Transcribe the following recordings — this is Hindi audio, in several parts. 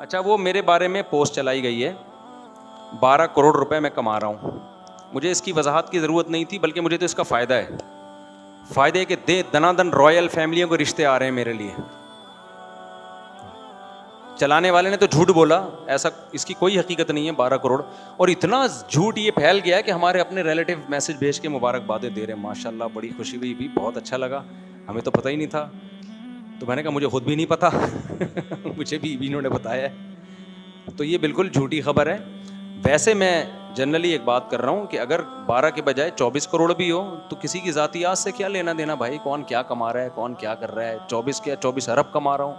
अच्छा, वो मेरे बारे में पोस्ट चलाई गई है, 12 करोड़ रुपए मैं कमा रहा हूँ। मुझे इसकी वजाहत की ज़रूरत नहीं थी, बल्कि मुझे तो इसका फ़ायदा है। फ़ायदे के दनादन रॉयल फैमिलियों को रिश्ते आ रहे हैं मेरे लिए। चलाने वाले ने तो झूठ बोला, ऐसा इसकी कोई हकीकत नहीं है 12 करोड़। और इतना झूठ ये फैल गया है कि हमारे अपने रिलेटिव मैसेज भेज के मुबारकबादें दे रहे हैं। माशाल्लाह, बड़ी खुशी हुई भी, बहुत अच्छा लगा, हमें तो पता ही नहीं था। तो मैंने कहा मुझे खुद भी नहीं पता मुझे भी इन्होंने बताया है। तो ये बिल्कुल झूठी खबर है। वैसे मैं जनरली एक बात कर रहा हूँ कि अगर 12 के बजाय 24 करोड़ भी हो तो किसी की ज़ाती आस से क्या लेना देना भाई, कौन क्या कमा रहा है, कौन क्या कर रहा है। 24 क्या 24 अरब कमा रहा हूँ,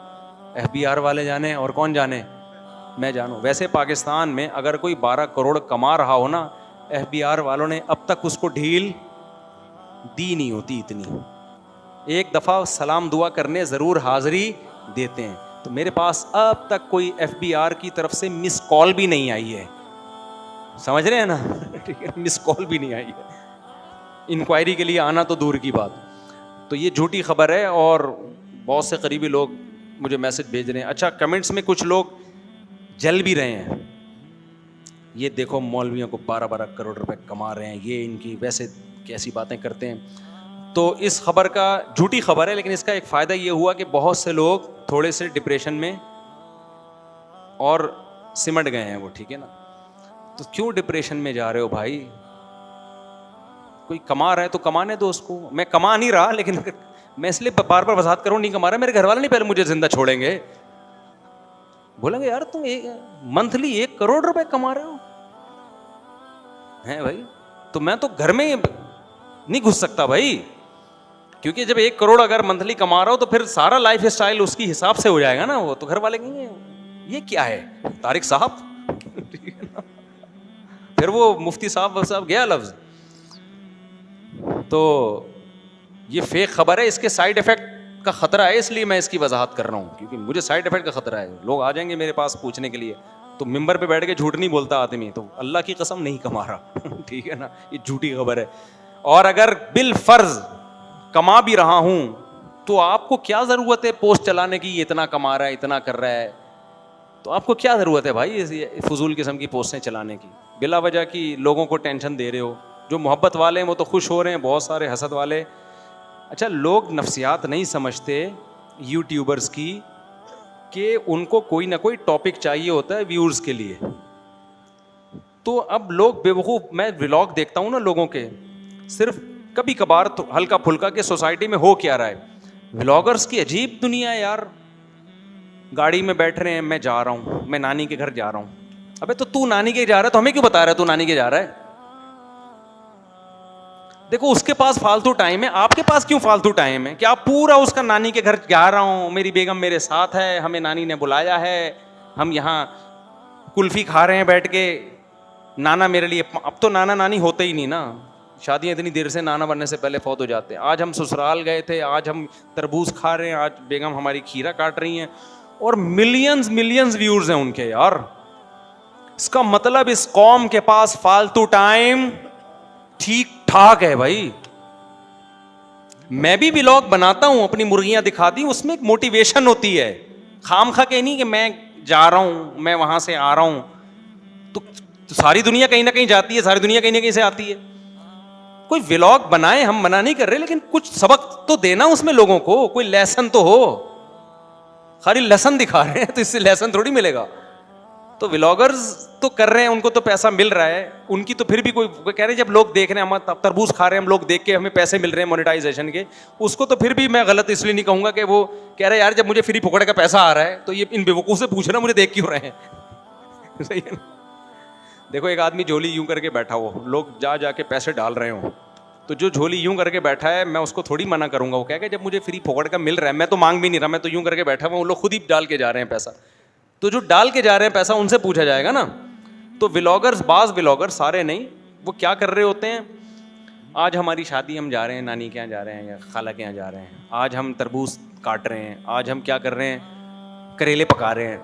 FBR वाले जाने और कौन जाने, मैं जानूँ। वैसे पाकिस्तान में अगर कोई 12 करोड़ कमा रहा हो ना, FBR वालों ने अब तक उसको ढील दी नहीं होती इतनी। एक दफ़ा सलाम दुआ करने ज़रूर हाज़िरी देते हैं। तो मेरे पास अब तक कोई FBR की तरफ से मिस कॉल भी नहीं आई है, समझ रहे हैं ना ठीक है, मिस कॉल भी नहीं आई है। इंक्वायरी के लिए आना तो दूर की बात। तो ये झूठी खबर है और बहुत से करीबी लोग मुझे मैसेज भेज रहे हैं। अच्छा, कमेंट्स में कुछ लोग जल भी रहे हैं, ये देखो मौलवियों को 12-12 करोड़ रुपए कमा रहे हैं, ये इनकी वैसे कैसी बातें करते हैं। तो इस खबर का, झूठी खबर है, लेकिन इसका एक फ़ायदा ये हुआ कि बहुत से लोग थोड़े से डिप्रेशन में और सिमट गए हैं वो, ठीक है ना। तो क्यों डिप्रेशन में जा रहे हो भाई, कोई कमा रहा है तो कमाने दो उसको। मैं कमा नहीं रहा, लेकिन मैं इसलिए बार बार वजाहत करूँ, नहीं कमा रहा, मेरे घर वाले नहीं पहले मुझे जिंदा छोड़ेंगे, बोलेंगे यार तुम मंथली 1 करोड़ रुपए कमा रहे हो हैं भाई। तो मैं तो घर में नहीं घुस सकता भाई, क्योंकि जब 1 करोड़ अगर मंथली कमा रहा हो तो फिर सारा लाइफ स्टाइल उसकी हिसाब से हो जाएगा ना। वो तो घर वाले कहेंगे ये क्या है तारिक साहब फिर वो मुफ्ती साहब गया लफ्ज। तो ये फेक खबर है, इसके साइड इफेक्ट का खतरा है, इसलिए मैं इसकी वजाहत कर रहा हूँ, क्योंकि मुझे साइड इफेक्ट का खतरा है। लोग आ जाएंगे मेरे पास पूछने के लिए, तो मिंबर पे बैठ के झूठ नहीं बोलता आदमी, तो अल्लाह की कसम नहीं कमा रहा ठीक है ना, ये झूठी खबर है। और अगर बिल फर्ज कमा भी रहा हूं तो आपको क्या जरूरत है पोस्ट चलाने की, इतना कमा रहा है, इतना कर रहा है, तो आपको क्या जरूरत है भाई फजूल किस्म की पोस्टें चलाने की, बिला वजह की लोगों को टेंशन दे रहे हो। जो मोहब्बत वाले हैं वो तो खुश हो रहे हैं, बहुत सारे हसद वाले। अच्छा, लोग नफ्सियात नहीं समझते यूट्यूबर्स की, कि उनको कोई ना कोई टॉपिक चाहिए होता है व्यूअर्स के लिए। तो अब लोग बेवकूफ़, मैं व्लॉग देखता हूँ ना लोगों के, सिर्फ कभी कभार तो हल्का फुल्का के सोसाइटी में हो क्या रहा है। व्लॉगर्स की अजीब दुनिया है यार। गाड़ी में बैठ रहे हैं, मैं जा रहा हूँ, मैं नानी के घर जा रहा हूँ। अबे तो तू नानी के जा रहा है तो हमें क्यों बता रहा है तू नानी के जा रहा है। देखो उसके पास फालतू टाइम है, आपके पास क्यों फालतू टाइम है कि आप पूरा उसका नानी के घर जा रहा हूँ, मेरी बेगम मेरे साथ है, हमें नानी ने बुलाया है, हम यहाँ कुल्फी खा रहे हैं बैठ के, नाना मेरे लिए। अब तो नाना नानी होते ही नहीं ना, शादियाँ इतनी देर से नाना बनने से पहले फौत हो जाते हैं। आज हम ससुराल गए थे, आज हम तरबूज खा रहे हैं, आज बेगम हमारी खीरा काट रही हैं, और मिलियंस व्यूअर्स हैं उनके यार। इसका मतलब इस कौम के पास फालतू टाइम ठीक ठाक है भाई। मैं भी व्लॉग बनाता हूं, अपनी मुर्गियां दिखाती हूं, उसमें एक मोटिवेशन होती है, खाम खा के नहीं कि मैं जा रहा हूं, मैं वहां से आ रहा हूं। तो सारी दुनिया कहीं ना कहीं जाती है, सारी दुनिया कहीं ना कहीं से आती है। कोई व्लॉग बनाए, हम मना नहीं कर रहे, लेकिन कुछ सबक तो देना उसमें लोगों को, कोई लेसन तो हो। खाली लेसन दिखा रहे हैं तो इससे लेसन थोड़ी मिलेगा। तो व्लॉगर्स तो कर रहे हैं, उनको तो पैसा मिल रहा है, उनकी तो फिर भी कोई कह रहे हैं जब लोग देख रहे हैं, हम तरबूज खा रहे हैं, हम लोग देख के हमें पैसे मिल रहे हैं मोनेटाइजेशन के, उसको तो फिर भी मैं गलत इसलिए नहीं कहूंगा कि वो कह रहे हैं यार जब मुझे फ्री फोकट का पैसा आ रहा है तो ये इन बेवकूफ से पूछना मुझे देख क्यों रहे हैं सही है ना। देखो एक आदमी झोली यूं करके बैठा हो, लोग जा जाके पैसे डाल रहे हो, तो जो झोली यूं करके बैठा है मैं उसको थोड़ी मना करूंगा। वो कह के जब मुझे फ्री फोकट का मिल रहा है, मैं तो मांग भी नहीं रहा, मैं तो यूं करके बैठा हुआ, वो लोग खुद ही डाल के जा रहे हैं पैसा। तो जो डाल के जा रहे हैं पैसा उनसे पूछा जाएगा ना। तो व्लॉगर्स, बाज व्लॉगर्स, सारे नहीं, वो क्या कर रहे होते हैं, आज हमारी शादी, हम जा रहे हैं नानी के यहाँ जा रहे हैं या खाला के यहाँ जा रहे हैं, आज हम तरबूज काट रहे हैं, आज हम क्या कर रहे हैं, करेले पका रहे हैं।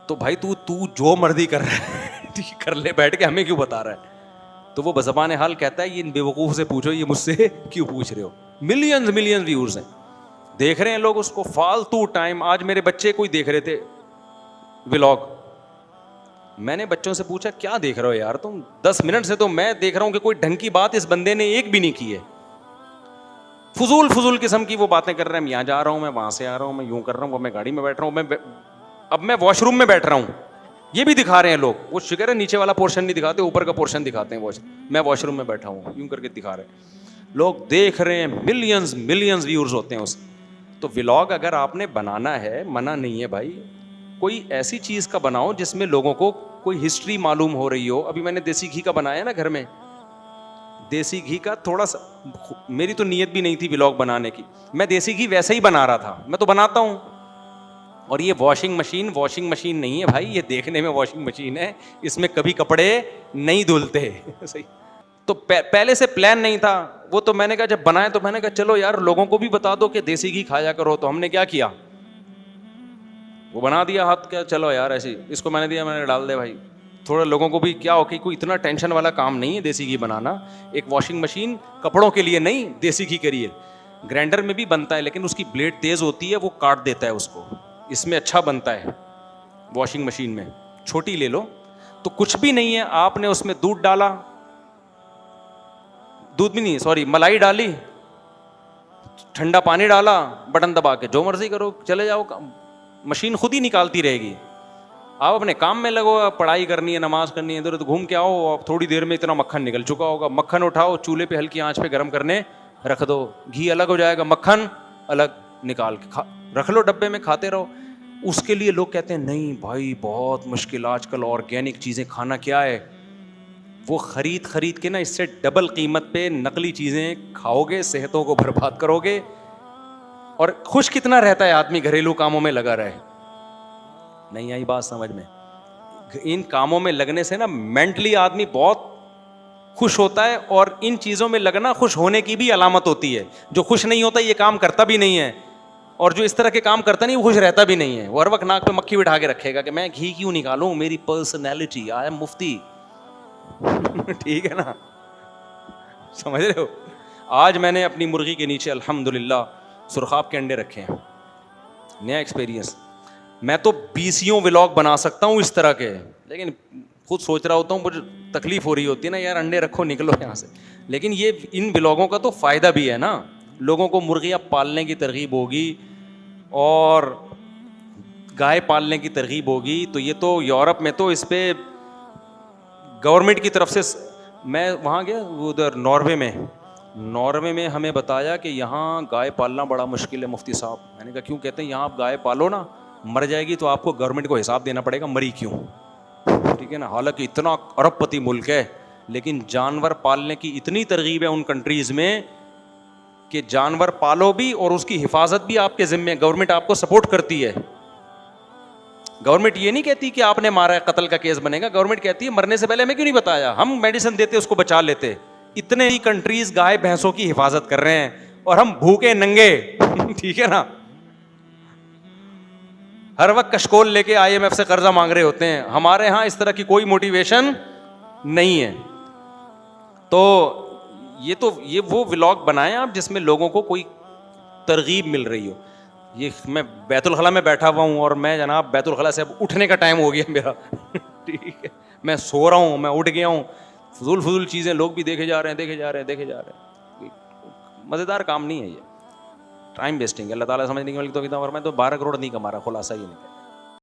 तो भाई तू जो मर्जी कर रहा है कर ले बैठ के, हमें क्यों बता रहा है। तो वो बज़बान हाल कहता है ये इन बेवकूफ़ से पूछो, ये मुझसे क्यों पूछ रहे हो। मिलियंस व्यूअर्स हैं, देख रहे हैं लोग उसको, फालतू टाइम। आज मेरे बच्चे कोई देख रहे थे, व्लॉग। मैंने बच्चों से पूछा क्या देख रहे हो यार तुम, 10 मिनट से तो मैं देख रहा हूं कि कोई ढंग की बात इस बंदे ने एक भी नहीं की है। फजूल फजूल किस्म की वो बातें कर रहे हैं, मैं यहाँ जा रहा हूं, मैं वहां से आ रहा हूं, मैं यूं कर रहा हूं, मैं गाड़ी में बैठ रहा हूं, अब मैं वॉशरूम में बैठ रहा हूं, ये भी दिखा रहे हैं लोग। वो शुक्र है नीचे वाला पोर्शन नहीं दिखाते, ऊपर का पोर्शन दिखाते हैं। मैं वॉशरूम में बैठा हूँ यूं करके दिखा रहे हैं, लोग देख रहे हैं, मिलियंस मिलियंस व्यूअर्स होते हैं उस। तो व्लॉग अगर आपने बनाना है, मना नहीं है भाई, कोई ऐसी चीज का बनाओ जिसमें लोगों को कोई हिस्ट्री मालूम हो रही हो। अभी मैंने देसी घी का बनाया ना घर में, देसी घी का थोड़ा सा, मेरी तो नीयत भी नहीं थी व्लॉग बनाने की, मैं देसी घी वैसे ही बना रहा था, मैं तो बनाता हूँ। और ये वॉशिंग मशीन नहीं है भाई, ये देखने में वॉशिंग मशीन है, इसमें कभी कपड़े नहीं धुलते। सही। तो पहले से प्लान नहीं था वो, तो मैंने कहा जब बनाए तो मैंने कहा चलो यार लोगों को भी बता दो कि देसी घी खाया करो। तो हमने क्या किया, वो बना दिया हाथ, क्या चलो यार ऐसे इसको मैंने दिया, मैंने डाल दे भाई, थोड़ा लोगों को भी क्या हो कि कोई इतना टेंशन वाला काम नहीं है देसी घी बनाना। एक वॉशिंग मशीन कपड़ों के लिए नहीं, देसी घी करिए। ग्राइंडर में भी बनता है लेकिन उसकी ब्लेड तेज होती है, वो काट देता है उसको। इसमें अच्छा बनता है वॉशिंग मशीन में, छोटी ले लो। तो कुछ भी नहीं है, आपने उसमें दूध डाला, दूध भी नहीं सॉरी मलाई डाली, ठंडा पानी डाला, बटन दबा के जो मर्जी करो, चले जाओ, मशीन खुद ही निकालती रहेगी। आप अपने काम में लगो, पढ़ाई करनी है, नमाज करनी है, इधर उधर घूम के आओ, आप थोड़ी देर में इतना मक्खन निकल चुका होगा। मक्खन उठाओ, चूल्हे पे हल्की आंच पे गर्म करने रख दो, घी अलग हो जाएगा, मक्खन अलग निकाल के रख लो डब्बे में, खाते रहो। उसके लिए लोग कहते हैं नहीं भाई बहुत मुश्किल, आजकल ऑर्गेनिक चीज़ें खाना क्या है, वो खरीद के ना इससे डबल कीमत पे नकली चीज़ें खाओगे, सेहतों को बर्बाद करोगे। और खुश कितना रहता है आदमी घरेलू कामों में लगा रहे। नहीं आई बात समझ में? इन कामों में लगने से ना मेंटली आदमी बहुत खुश होता है, और इन चीज़ों में लगना खुश होने की भी अलामत होती है। जो खुश नहीं होता ये काम करता भी नहीं है, और जो इस तरह के काम करता नहीं वो खुश रहता भी नहीं है। वो हर वक्त नाक पे मक्खी बिठा के रखेगा कि मैं घी क्यों निकालूं, मेरी पर्सनैलिटी, आई एम मुफ्ती। ठीक है ना, समझ रहे हो? आज मैंने अपनी मुर्गी के नीचे अल्हम्दुलिल्लाह सुरखाब के अंडे रखे हैं, नया एक्सपीरियंस। मैं तो 20 व्लॉग बना सकता हूँ इस तरह के, लेकिन खुद सोच रहा होता हूँ, मुझे तकलीफ हो रही होती है ना यार, अंडे रखो निकलो यहाँ से। लेकिन ये इन व्लॉगों का तो फ़ायदा भी है ना, लोगों को मुर्गियाँ पालने की तरगीब होगी और गाय पालने की तरगीब होगी। तो ये तो यूरोप में तो इस पर गवर्नमेंट की तरफ से, मैं वहाँ गया उधर नॉर्वे में हमें बताया कि यहाँ गाय पालना बड़ा मुश्किल है मुफ्ती साहब। मैंने कहा क्यों? कहते हैं यहाँ आप गाय पालो ना, मर जाएगी तो आपको गवर्नमेंट को हिसाब देना पड़ेगा मरी क्यों। ठीक है ना, हालांकि इतना अरबपति मुल्क है, लेकिन जानवर पालने की इतनी तरगीब है उन कंट्रीज़ में कि जानवर पालो भी और उसकी हिफाजत भी आपके ज़िम्मे, गवर्नमेंट आपको सपोर्ट करती है। गवर्नमेंट ये नहीं कहती कि आपने मारा है कत्ल का केस बनेगा, गवर्नमेंट कहती है मरने से पहले हमें क्यों नहीं बताया, हम मेडिसिन देते उसको बचा लेते। इतने ही कंट्रीज गाय भैंसों की हिफाजत कर रहे हैं और हम भूखे नंगे। ठीक है ना, हर वक्त कशकोल लेके IMF से कर्जा मांग रहे होते हैं। हमारे यहाँ इस तरह की कोई मोटिवेशन नहीं है। तो ये वो व्लॉग बनाएं आप जिसमें लोगों को कोई तरगीब मिल रही हो। ये मैं बैतुल खला में बैठा हुआ हूँ और मैं जनाब बैतुल खला से अब उठने का टाइम हो गया मेरा। ठीक है, मैं सो रहा हूँ, मैं उठ गया हूँ, फजूल चीज़ें लोग भी देखे जा रहे हैं। मज़ेदार काम नहीं है ये, टाइम वेस्टिंग है। अल्लाह ताला समझने की वाली तो मैं तो 12 करोड़ नहीं कमा रहा, खुलासा ये नहीं।